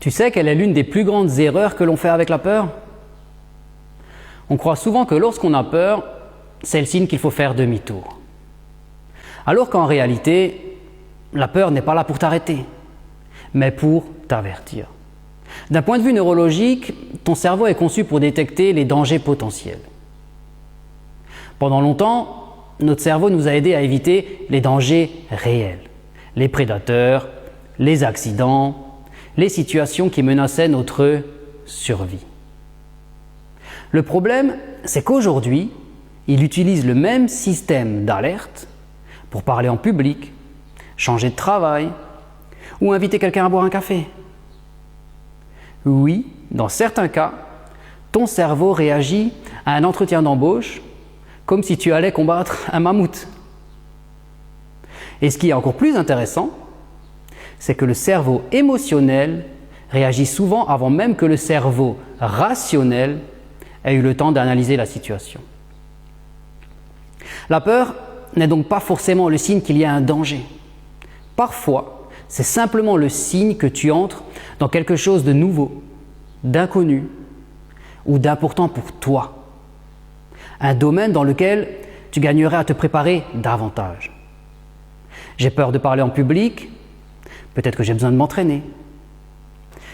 Tu sais quelle est l'une des plus grandes erreurs que l'on fait avec la peur? On croit souvent que lorsqu'on a peur, c'est le signe qu'il faut faire demi-tour. Alors qu'en réalité, la peur n'est pas là pour t'arrêter, mais pour t'avertir. D'un point de vue neurologique, ton cerveau est conçu pour détecter les dangers potentiels. Pendant longtemps, notre cerveau nous a aidés à éviter les dangers réels, les prédateurs, les accidents, les situations qui menaçaient notre survie. Le problème, c'est qu'aujourd'hui, il utilise le même système d'alerte pour parler en public, changer de travail ou inviter quelqu'un à boire un café. Oui, dans certains cas, ton cerveau réagit à un entretien d'embauche comme si tu allais combattre un mammouth. Et ce qui est encore plus intéressant, c'est que le cerveau émotionnel réagit souvent avant même que le cerveau rationnel ait eu le temps d'analyser la situation. La peur n'est donc pas forcément le signe qu'il y a un danger. Parfois, c'est simplement le signe que tu entres dans quelque chose de nouveau, d'inconnu ou d'important pour toi. Un domaine dans lequel tu gagnerais à te préparer davantage. J'ai peur de parler en public, peut-être que j'ai besoin de m'entraîner.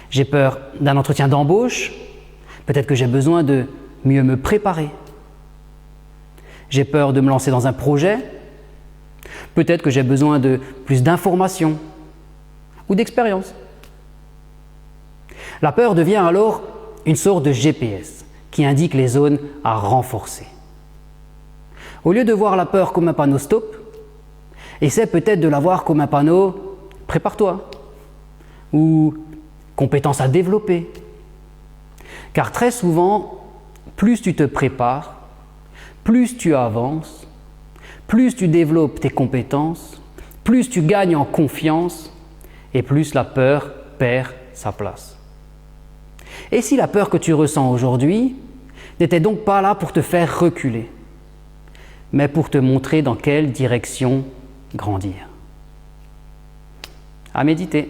J'ai peur d'un entretien d'embauche, peut-être que j'ai besoin de mieux me préparer. J'ai peur de me lancer dans un projet, peut-être que j'ai besoin de plus d'informations ou d'expérience. La peur devient alors une sorte de GPS qui indique les zones à renforcer. Au lieu de voir la peur comme un panneau stop, essaie peut-être de la voir comme un panneau prépare-toi ou compétence à développer. Car très souvent, plus tu te prépares, plus tu avances, plus tu développes tes compétences, plus tu gagnes en confiance et plus la peur perd sa place. Et si la peur que tu ressens aujourd'hui n'était donc pas là pour te faire reculer, mais pour te montrer dans quelle direction grandir? À méditer.